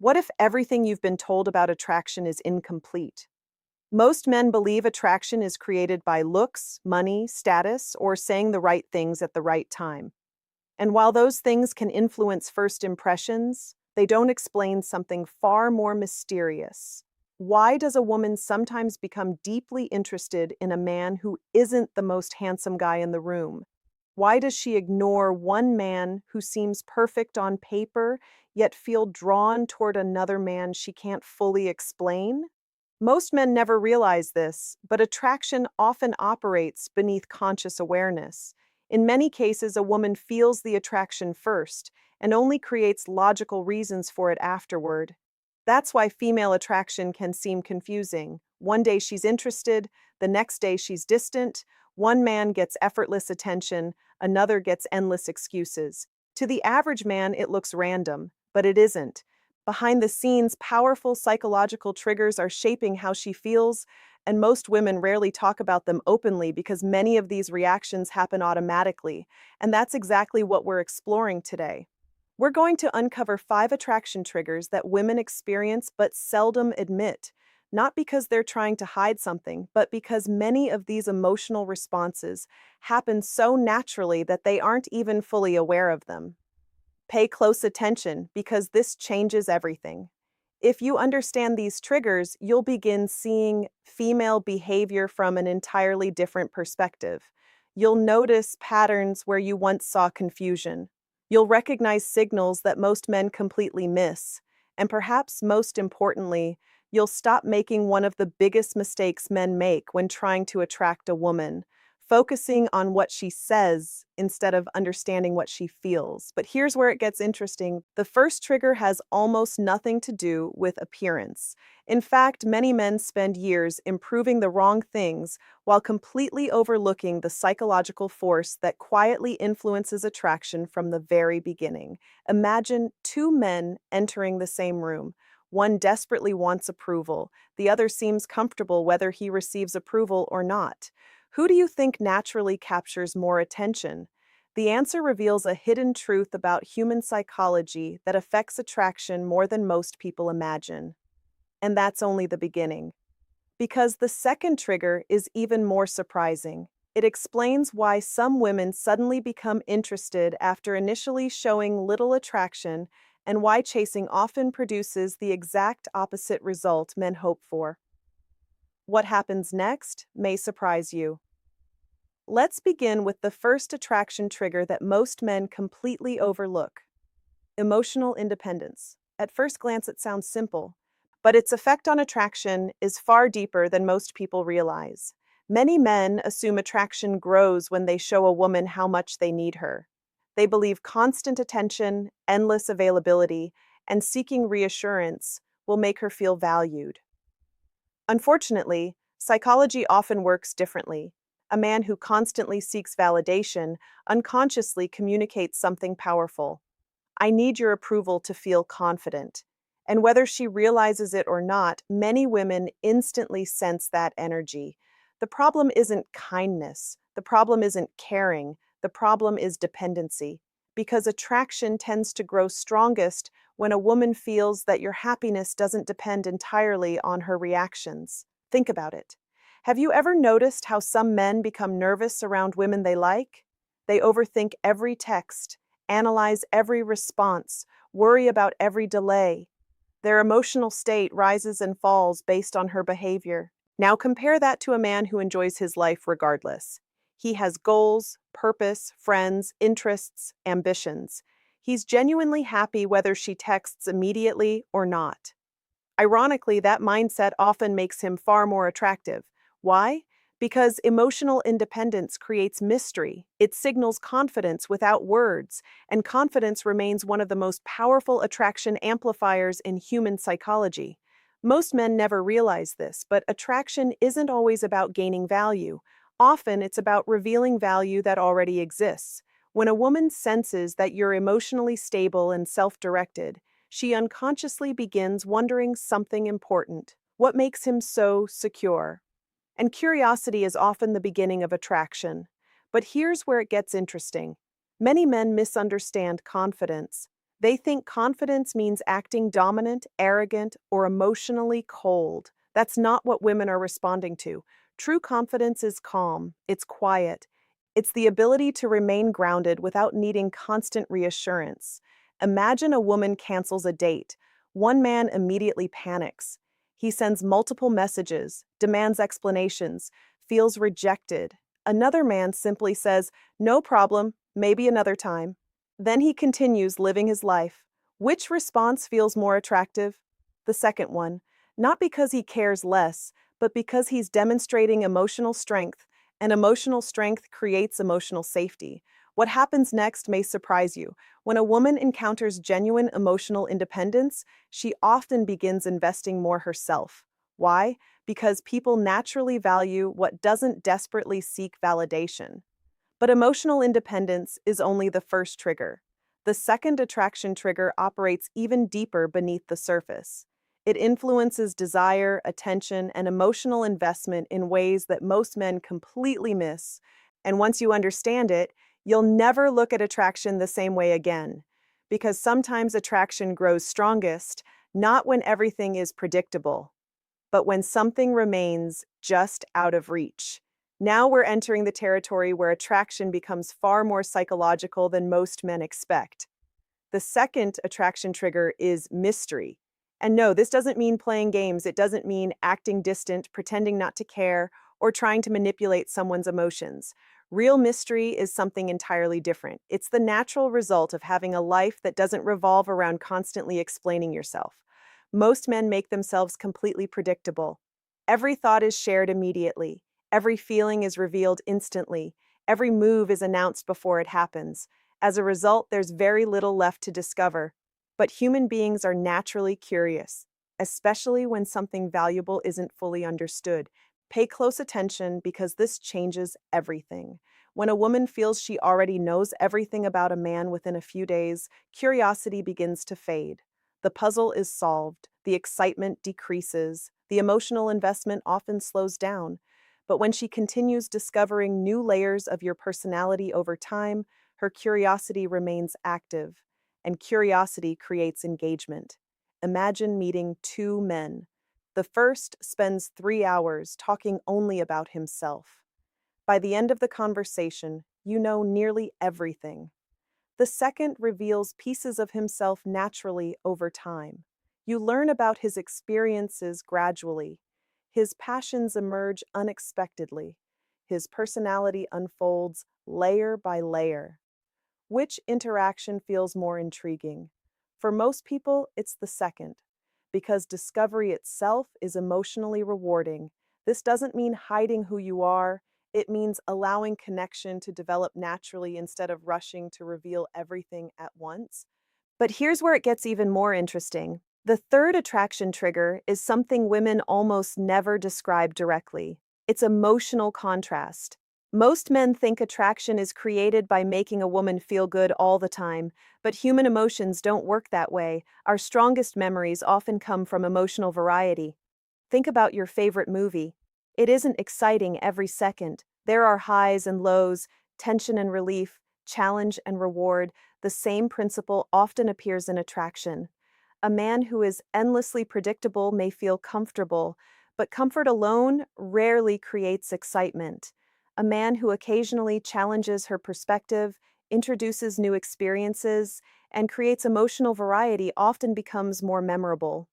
What if everything you've been told about attraction is incomplete? Most men believe attraction is created by looks, money, status, or saying the right things at the right time. And while those things can influence first impressions, they don't explain something far more mysterious. Why does a woman sometimes become deeply interested in a man who isn't the most handsome guy in the room? Why does she ignore one man who seems perfect on paper, yet feel drawn toward another man she can't fully explain? Most men never realize this, but attraction often operates beneath conscious awareness. In many cases, a woman feels the attraction first and only creates logical reasons for it afterward. That's why female attraction can seem confusing. One day she's interested, the next day she's distant. One man gets effortless attention, another gets endless excuses. To the average man, it looks random, but it isn't. Behind the scenes, powerful psychological triggers are shaping how she feels, and most women rarely talk about them openly because many of these reactions happen automatically, and that's exactly what we're exploring today. We're going to uncover 5 attraction triggers that women experience but seldom admit, not because they're trying to hide something, but because many of these emotional responses happen so naturally that they aren't even fully aware of them. Pay close attention because this changes everything. If you understand these triggers, you'll begin seeing female behavior from an entirely different perspective. You'll notice patterns where you once saw confusion. You'll recognize signals that most men completely miss. And perhaps most importantly, you'll stop making one of the biggest mistakes men make when trying to attract a woman, focusing on what she says instead of understanding what she feels. But here's where it gets interesting. The first trigger has almost nothing to do with appearance. In fact, many men spend years improving the wrong things while completely overlooking the psychological force that quietly influences attraction from the very beginning. Imagine 2 men entering the same room. One desperately wants approval. The other seems comfortable whether he receives approval or not. Who do you think naturally captures more attention? The answer reveals a hidden truth about human psychology that affects attraction more than most people imagine. And that's only the beginning. Because the second trigger is even more surprising. It explains why some women suddenly become interested after initially showing little attraction and why chasing often produces the exact opposite result men hope for. What happens next may surprise you. Let's begin with the first attraction trigger that most men completely overlook: emotional independence. At first glance, it sounds simple, but its effect on attraction is far deeper than most people realize. Many men assume attraction grows when they show a woman how much they need her. They believe constant attention, endless availability, and seeking reassurance will make her feel valued. Unfortunately, psychology often works differently. A man who constantly seeks validation unconsciously communicates something powerful. I need your approval to feel confident. And whether she realizes it or not, many women instantly sense that energy. The problem isn't kindness. The problem isn't caring. The problem is dependency. Because attraction tends to grow strongest when a woman feels that your happiness doesn't depend entirely on her reactions. Think about it. Have you ever noticed how some men become nervous around women they like? They overthink every text, analyze every response, worry about every delay. Their emotional state rises and falls based on her behavior. Now compare that to a man who enjoys his life regardless. He has goals, purpose, friends, interests, ambitions. He's genuinely happy whether she texts immediately or not. Ironically, that mindset often makes him far more attractive. Why? Because emotional independence creates mystery. It signals confidence without words, and confidence remains one of the most powerful attraction amplifiers in human psychology. Most men never realize this, but attraction isn't always about gaining value. Often, it's about revealing value that already exists. When a woman senses that you're emotionally stable and self-directed, she unconsciously begins wondering something important. What makes him so secure? And curiosity is often the beginning of attraction. But here's where it gets interesting. Many men misunderstand confidence. They think confidence means acting dominant, arrogant, or emotionally cold. That's not what women are responding to. True confidence is calm, it's quiet. It's the ability to remain grounded without needing constant reassurance. Imagine a woman cancels a date. One man immediately panics. He sends multiple messages, demands explanations, feels rejected. Another man simply says, "No problem, maybe another time." Then he continues living his life. Which response feels more attractive? The second one, not because he cares less, but because he's demonstrating emotional strength, and emotional strength creates emotional safety. What happens next may surprise you. When a woman encounters genuine emotional independence, she often begins investing more herself. Why? Because people naturally value what doesn't desperately seek validation. But emotional independence is only the first trigger. The second attraction trigger operates even deeper beneath the surface. It influences desire, attention, and emotional investment in ways that most men completely miss. And once you understand it, you'll never look at attraction the same way again. Because sometimes attraction grows strongest, not when everything is predictable, but when something remains just out of reach. Now we're entering the territory where attraction becomes far more psychological than most men expect. The second attraction trigger is mystery. And no, this doesn't mean playing games. It doesn't mean acting distant, pretending not to care, or trying to manipulate someone's emotions. Real mystery is something entirely different. It's the natural result of having a life that doesn't revolve around constantly explaining yourself. Most men make themselves completely predictable. Every thought is shared immediately. Every feeling is revealed instantly. Every move is announced before it happens. As a result, there's very little left to discover. But human beings are naturally curious, especially when something valuable isn't fully understood. Pay close attention because this changes everything. When a woman feels she already knows everything about a man within a few days, curiosity begins to fade. The puzzle is solved, the excitement decreases, the emotional investment often slows down. But when she continues discovering new layers of your personality over time, her curiosity remains active, and curiosity creates engagement. Imagine meeting two men. The first spends 3 hours talking only about himself. By the end of the conversation, you know nearly everything. The second reveals pieces of himself naturally over time. You learn about his experiences gradually. His passions emerge unexpectedly. His personality unfolds layer by layer. Which interaction feels more intriguing? For most people, it's the second, because discovery itself is emotionally rewarding. This doesn't mean hiding who you are, it means allowing connection to develop naturally instead of rushing to reveal everything at once. But here's where it gets even more interesting. The third attraction trigger is something women almost never describe directly. It's emotional contrast. Most men think attraction is created by making a woman feel good all the time, but human emotions don't work that way. Our strongest memories often come from emotional variety. Think about your favorite movie. It isn't exciting every second. There are highs and lows, tension and relief, challenge and reward. The same principle often appears in attraction. A man who is endlessly predictable may feel comfortable, but comfort alone rarely creates excitement. A man who occasionally challenges her perspective, introduces new experiences, and creates emotional variety often becomes more memorable.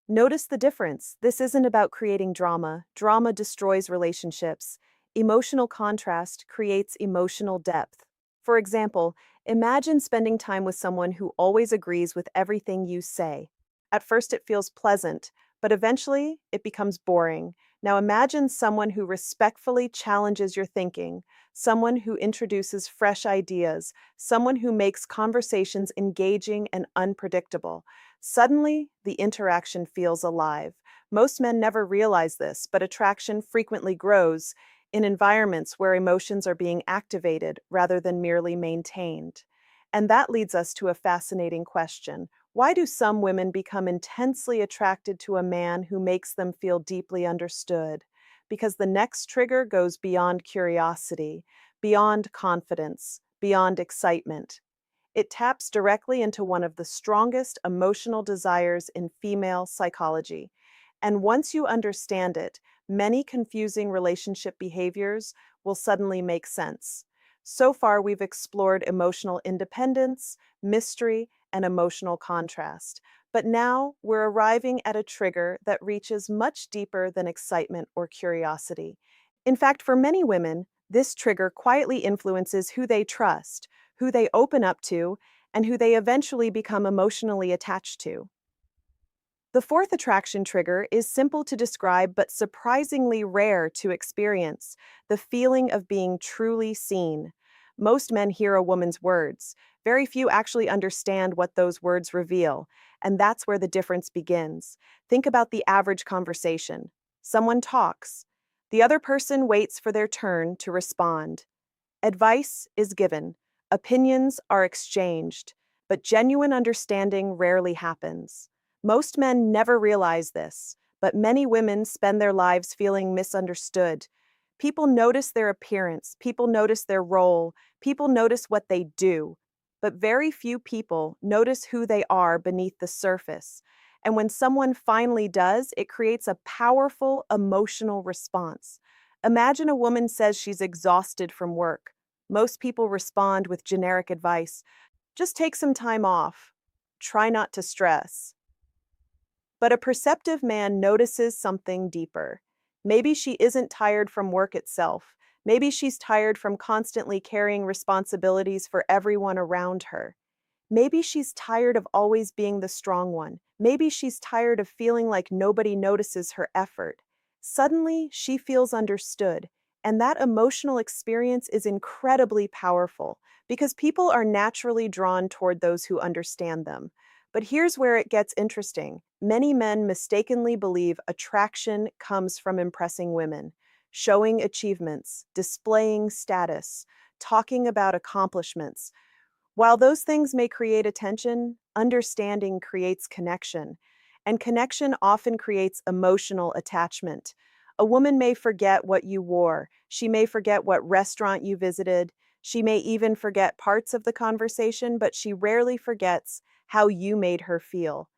Notice the difference. This isn't about creating drama. Drama destroys relationships. Emotional contrast creates emotional depth. For example, imagine spending time with someone who always agrees with everything you say. At first, it feels pleasant, but eventually, it becomes boring. Now, imagine someone who respectfully challenges your thinking, someone who introduces fresh ideas, someone who makes conversations engaging and unpredictable. Suddenly, the interaction feels alive. Most men never realize this, but attraction frequently grows in environments where emotions are being activated rather than merely maintained. And that leads us to a fascinating question. Why do some women become intensely attracted to a man who makes them feel deeply understood? Because the next trigger goes beyond curiosity, beyond confidence, beyond excitement. It taps directly into one of the strongest emotional desires in female psychology. And once you understand it, many confusing relationship behaviors will suddenly make sense. So far, we've explored emotional independence, mystery, and emotional contrast. But now we're arriving at a trigger that reaches much deeper than excitement or curiosity. In fact, for many women, this trigger quietly influences who they trust, who they open up to, and who they eventually become emotionally attached to. The fourth attraction trigger is simple to describe but surprisingly rare to experience: the feeling of being truly seen. Most men hear a woman's words. Very few actually understand what those words reveal, and that's where the difference begins. Think about the average conversation. Someone talks. The other person waits for their turn to respond. Advice is given, opinions are exchanged, but genuine understanding rarely happens. Most men never realize this, but many women spend their lives feeling misunderstood. People notice their appearance, people notice their role, people notice what they do, but very few people notice who they are beneath the surface. And when someone finally does, it creates a powerful emotional response. Imagine a woman says she's exhausted from work. Most people respond with generic advice: just take some time off. Try not to stress. But a perceptive man notices something deeper. Maybe she isn't tired from work itself. Maybe she's tired from constantly carrying responsibilities for everyone around her. Maybe she's tired of always being the strong one. Maybe she's tired of feeling like nobody notices her effort. Suddenly, she feels understood, and that emotional experience is incredibly powerful because people are naturally drawn toward those who understand them. But here's where it gets interesting. Many men mistakenly believe attraction comes from impressing women, showing achievements, displaying status, talking about accomplishments. While those things may create attention, understanding creates connection, and connection often creates emotional attachment. A woman may forget what you wore, she may forget what restaurant you visited, she may even forget parts of the conversation, but she rarely forgets how you made her feel,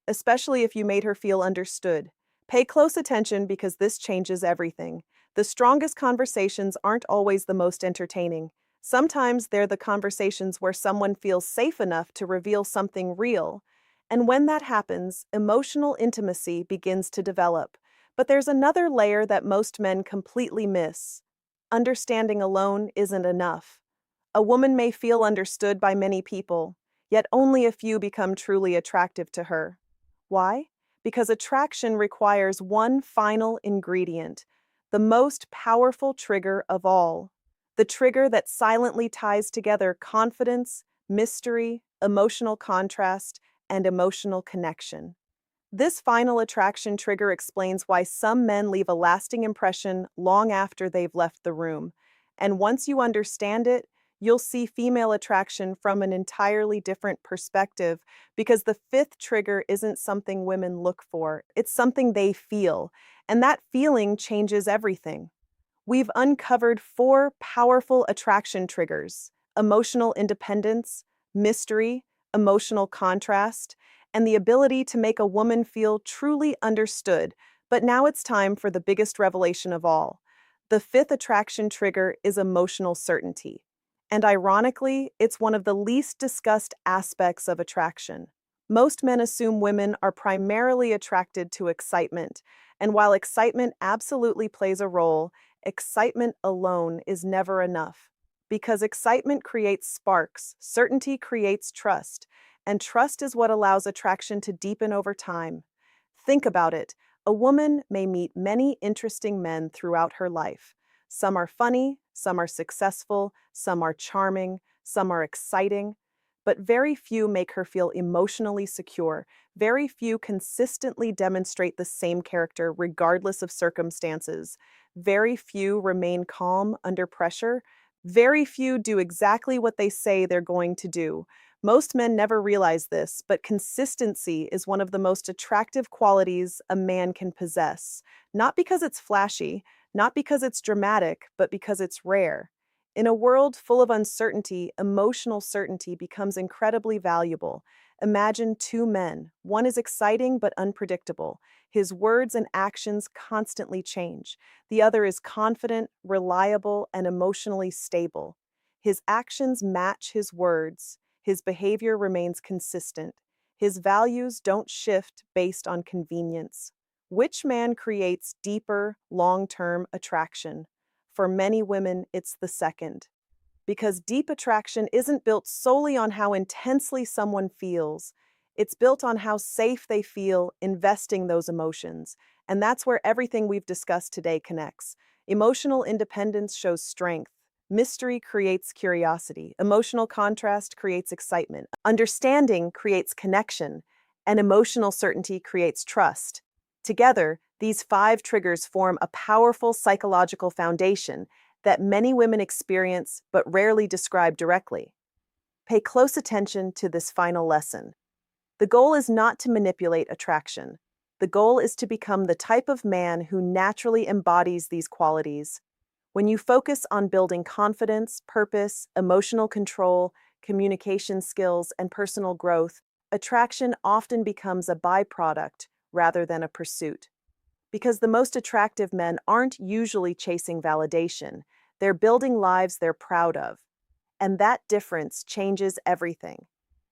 especially if you made her feel understood. Pay close attention because this changes everything. The strongest conversations aren't always the most entertaining. Sometimes they're the conversations where someone feels safe enough to reveal something real. And when that happens, emotional intimacy begins to develop. But there's another layer that most men completely miss. Understanding alone isn't enough. A woman may feel understood by many people, yet only a few become truly attractive to her. Why? Because attraction requires one final ingredient, the most powerful trigger of all, the trigger that silently ties together confidence, mystery, emotional contrast, and emotional connection. This final attraction trigger explains why some men leave a lasting impression long after they've left the room. And once you understand it, you'll see female attraction from an entirely different perspective because the fifth trigger isn't something women look for, it's something they feel. And that feeling changes everything. We've uncovered four powerful attraction triggers: emotional independence, mystery, emotional contrast, and the ability to make a woman feel truly understood. But now it's time for the biggest revelation of all. The fifth attraction trigger is emotional certainty. And ironically, it's one of the least discussed aspects of attraction. Most men assume women are primarily attracted to excitement, and while excitement absolutely plays a role, excitement alone is never enough. Because excitement creates sparks, certainty creates trust, and trust is what allows attraction to deepen over time. Think about it. A woman may meet many interesting men throughout her life. Some are funny, some are successful, some are charming, some are exciting, but very few make her feel emotionally secure. Very few consistently demonstrate the same character regardless of circumstances. Very few remain calm under pressure. Very few do exactly what they say they're going to do. Most men never realize this, but consistency is one of the most attractive qualities a man can possess. Not because it's flashy, not because it's dramatic, but because it's rare. In a world full of uncertainty, emotional certainty becomes incredibly valuable. Imagine two men. One is exciting but unpredictable. His words and actions constantly change. The other is confident, reliable, and emotionally stable. His actions match his words. His behavior remains consistent. His values don't shift based on convenience. Which man creates deeper, long-term attraction? For many women, it's the second. Because deep attraction isn't built solely on how intensely someone feels, it's built on how safe they feel investing those emotions. And that's where everything we've discussed today connects. Emotional independence shows strength. Mystery creates curiosity. Emotional contrast creates excitement. Understanding creates connection. And emotional certainty creates trust. Together, these five triggers form a powerful psychological foundation that many women experience but rarely describe directly. Pay close attention to this final lesson. The goal is not to manipulate attraction. The goal is to become the type of man who naturally embodies these qualities. When you focus on building confidence, purpose, emotional control, communication skills, and personal growth, attraction often becomes a byproduct rather than a pursuit. Because the most attractive men aren't usually chasing validation, they're building lives they're proud of. And that difference changes everything.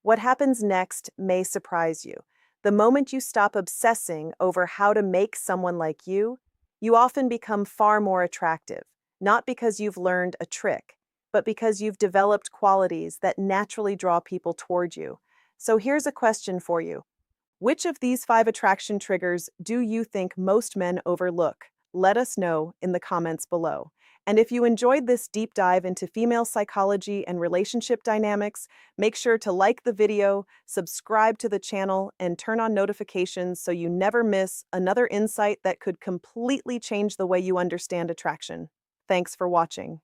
What happens next may surprise you. The moment you stop obsessing over how to make someone like you often become far more attractive, not because you've learned a trick, but because you've developed qualities that naturally draw people toward you. So here's a question for you. Which of these five attraction triggers do you think most men overlook? Let us know in the comments below. And if you enjoyed this deep dive into female psychology and relationship dynamics, make sure to like the video, subscribe to the channel, and turn on notifications so you never miss another insight that could completely change the way you understand attraction. Thanks for watching.